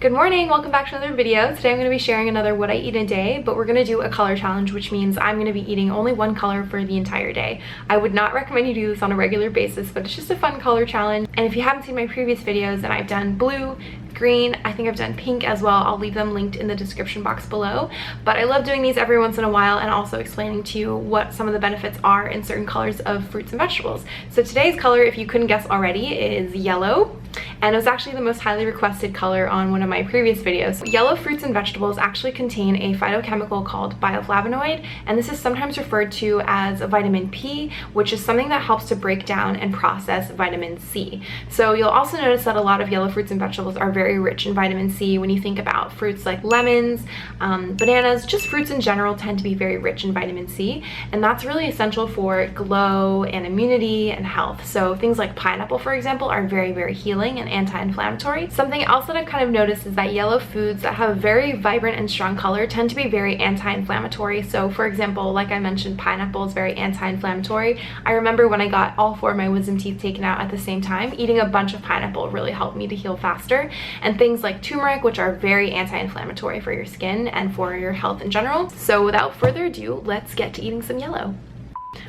Good morning, welcome back to another video. Today I'm going to be sharing another what I eat in a day, but we're going to do a color challenge, which means I'm going to be eating only one color for the entire day. I would not recommend you do this on a regular basis, but it's just a fun color challenge. And if you haven't seen my previous videos, then I've done blue, green, I think I've done pink as well. I'll leave them linked in the description box below. But I love doing these every once in a while and also explaining to you what some of the benefits are in certain colors of fruits and vegetables. So today's color, if you couldn't guess already, is yellow. And it was actually the most highly requested color on one of my previous videos. Yellow fruits and vegetables actually contain a phytochemical called bioflavonoid, and this is sometimes referred to as vitamin P, which is something that helps to break down and process vitamin C. So you'll also notice that a lot of yellow fruits and vegetables are very rich in vitamin C. When you think about fruits like lemons, bananas, just fruits in general tend to be very rich in vitamin C, and that's really essential for glow and immunity and health. So things like pineapple, for example, are very, very healing and anti-inflammatory. Something else that I've kind of noticed is that yellow foods that have a very vibrant and strong color tend to be very anti-inflammatory. So for example, like I mentioned, pineapple is very anti-inflammatory. I remember when I got all 4 of my wisdom teeth taken out at the same time, eating a bunch of pineapple really helped me to heal faster. And things like turmeric, which are very anti-inflammatory for your skin and for your health in general. So without further ado, let's get to eating some yellow.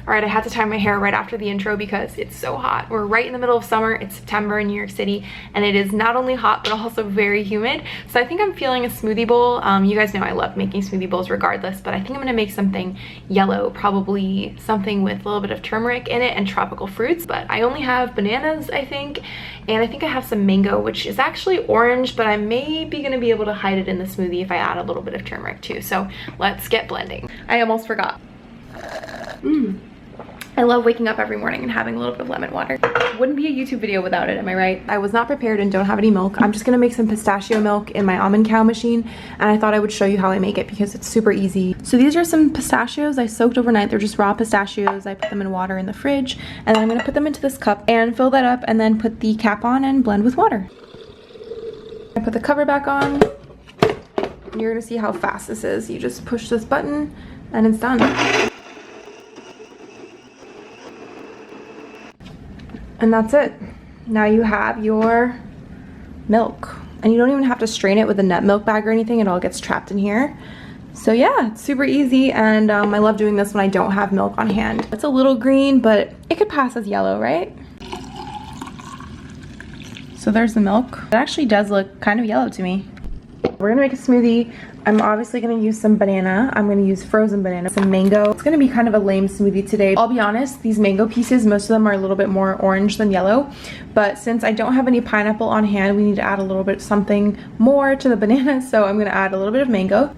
Alright, I had to tie my hair right after the intro because it's so hot. We're right in the middle of summer. It's September in New York City, and it is not only hot, but also very humid. So I think I'm feeling a smoothie bowl. You guys know I love making smoothie bowls regardless, but I think I'm going to make something yellow, probably something with a little bit of turmeric in it and tropical fruits. But I only have bananas, I think, and I think I have some mango, which is actually orange, but I may be going to be able to hide it in the smoothie if I add a little bit of turmeric too. So let's get blending. I almost forgot. I love waking up every morning and having a little bit of lemon water. Wouldn't be a YouTube video without it, am I right? I was not prepared and don't have any milk. I'm just gonna make some pistachio milk in my almond cow machine, and I thought I would show you how I make it because it's super easy. So these are some pistachios I soaked overnight. They're just raw pistachios. I put them in water in the fridge, and then I'm gonna put them into this cup and fill that up and then put the cap on and blend with water. I put the cover back on. You're gonna see how fast this is. You just push this button and it's done. And that's it. Now you have your milk. And you don't even have to strain it with a nut milk bag or anything. It all gets trapped in here. So yeah, it's super easy, and I love doing this when I don't have milk on hand. It's a little green, but it could pass as yellow, right? So there's the milk. It actually does look kind of yellow to me. We're gonna make a smoothie. I'm obviously gonna use some banana. I'm gonna use frozen banana, some mango. It's gonna be kind of a lame smoothie today. I'll be honest, these mango pieces, most of them are a little bit more orange than yellow, but since I don't have any pineapple on hand, we need to add a little bit something more to the banana, so I'm gonna add a little bit of mango.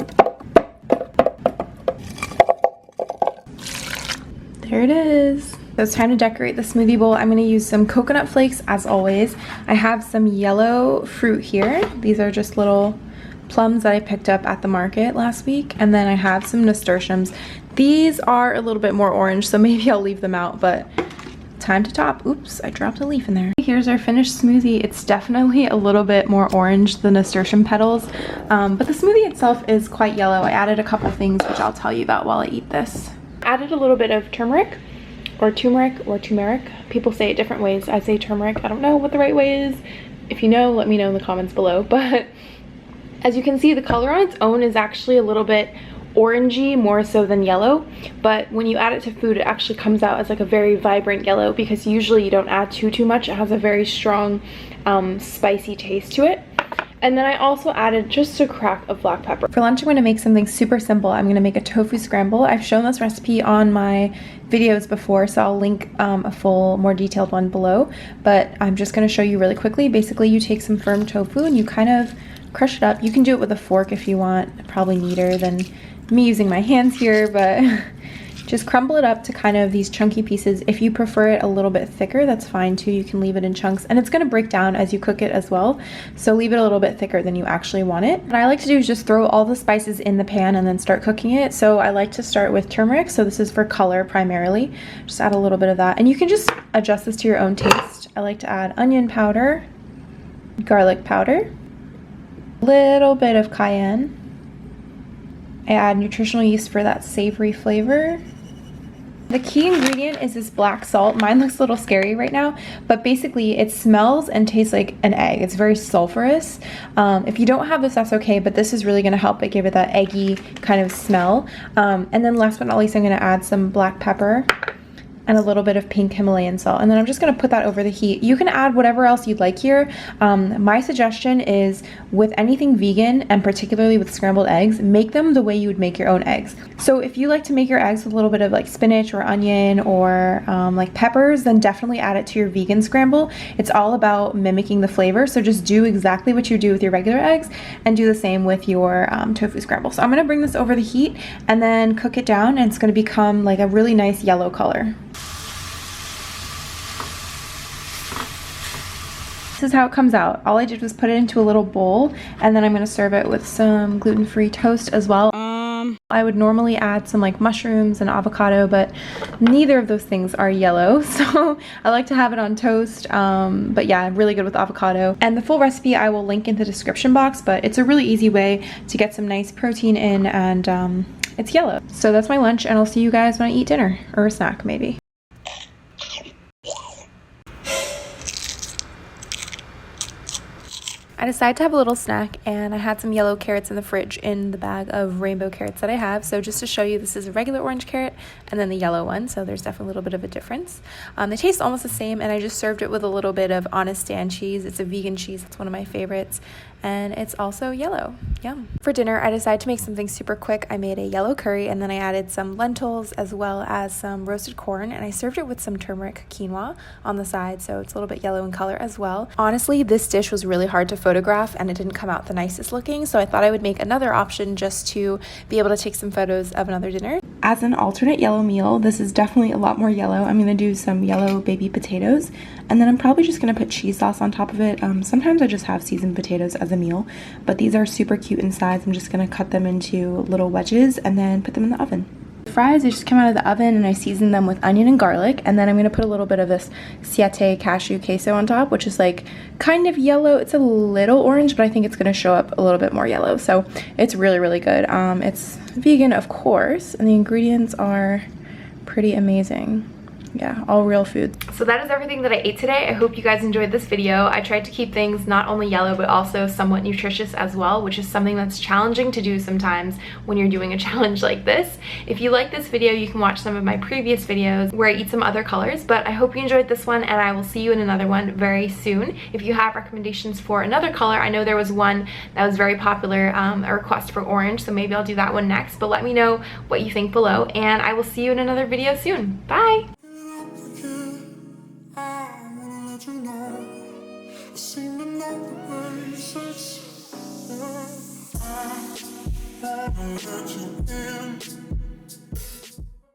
There it is. So it's time to decorate the smoothie bowl. I'm going to use some coconut flakes as always. I have some yellow fruit here. These are just little plums that I picked up at the market last week. And then I have some nasturtiums. These are a little bit more orange, so maybe I'll leave them out, but time to top. Oops, I dropped a leaf in there. Here's our finished smoothie. It's definitely a little bit more orange than nasturtium petals, but the smoothie itself is quite yellow. I added a couple things which I'll tell you about while I eat this. Added a little bit of turmeric. Or turmeric. People say it different ways. I say turmeric. I don't know what the right way is. If you know, let me know in the comments below. But as you can see, the color on its own is actually a little bit orangey, more so than yellow. But when you add it to food, it actually comes out as like a very vibrant yellow, because usually you don't add too much. It has a very strong spicy taste to it. And then I also added just a crack of black pepper. For lunch, I'm going to make something super simple. I'm going to make a tofu scramble. I've shown this recipe on my videos before, so I'll link a full, more detailed one below. But I'm just going to show you really quickly. Basically, you take some firm tofu and you kind of crush it up. You can do it with a fork if you want. Probably neater than me using my hands here, but just crumble it up to kind of these chunky pieces. If you prefer it a little bit thicker, that's fine too. You can leave it in chunks, and it's going to break down as you cook it as well. So leave it a little bit thicker than you actually want it. What I like to do is just throw all the spices in the pan and then start cooking it. So I like to start with turmeric. So this is for color primarily. Just add a little bit of that, and you can just adjust this to your own taste. I like to add onion powder, garlic powder, a little bit of cayenne. I add nutritional yeast for that savory flavor. The key ingredient is this black salt. Mine looks a little scary right now, but basically it smells and tastes like an egg. It's very sulfurous. If you don't have this, that's okay, but this is really gonna help it give it that eggy kind of smell. And then last but not least, I'm gonna add some black pepper and a little bit of pink Himalayan salt. And then I'm just gonna put that over the heat. You can add whatever else you'd like here. My suggestion is with anything vegan, and particularly with scrambled eggs, make them the way you would make your own eggs. So if you like to make your eggs with a little bit of like spinach or onion or like peppers, then definitely add it to your vegan scramble. It's all about mimicking the flavor. So just do exactly what you do with your regular eggs and do the same with your tofu scramble. So I'm gonna bring this over the heat and then cook it down, and it's gonna become like a really nice yellow color. This is how it comes out. All I did was put it into a little bowl, and then I'm gonna serve it with some gluten-free toast as well. I would normally add some like mushrooms and avocado, but neither of those things are yellow, so I like to have it on toast. But yeah, really good with avocado. And the full recipe I will link in the description box, but it's a really easy way to get some nice protein in, and it's yellow. So that's my lunch, and I'll see you guys when I eat dinner, or a snack maybe. I decided to have a little snack, and I had some yellow carrots in the fridge in the bag of rainbow carrots that I have. So just to show you, this is a regular orange carrot and then the yellow one, so there's definitely a little bit of a difference. They taste almost the same, and I just served it with a little bit of Honest Dan cheese. It's a vegan cheese. It's one of my favorites, and it's also yellow. Yum. For dinner, I decided to make something super quick. I made a yellow curry, and then I added some lentils as well as some roasted corn, and I served it with some turmeric quinoa on the side, so it's a little bit yellow in color as well. Honestly, this dish was really hard to photograph, and it didn't come out the nicest looking, so I thought I would make another option just to be able to take some photos of another dinner. As an alternate yellow meal, this is definitely a lot more yellow. I'm gonna do some yellow baby potatoes, and then I'm probably just gonna put cheese sauce on top of it. Sometimes I just have seasoned potatoes as a meal, but these are super cute in size. I'm just gonna cut them into little wedges and then put them in the oven. The fries, they just come out of the oven, and I seasoned them with onion and garlic, and then I'm gonna put a little bit of this siete cashew queso on top, which is like kind of yellow. It's a little orange, but I think it's gonna show up a little bit more yellow, so it's really, really good. It's vegan, of course, and the ingredients are pretty amazing. Yeah, all real food. So that is everything that I ate today. I hope you guys enjoyed this video. I tried to keep things not only yellow, but also somewhat nutritious as well, which is something that's challenging to do sometimes when you're doing a challenge like this. If you like this video, you can watch some of my previous videos where I eat some other colors, but I hope you enjoyed this one, and I will see you in another one very soon. If you have recommendations for another color, I know there was one that was very popular, a request for orange, so maybe I'll do that one next, but let me know what you think below, and I will see you in another video soon. Bye! Singing all the ways it's I let you in.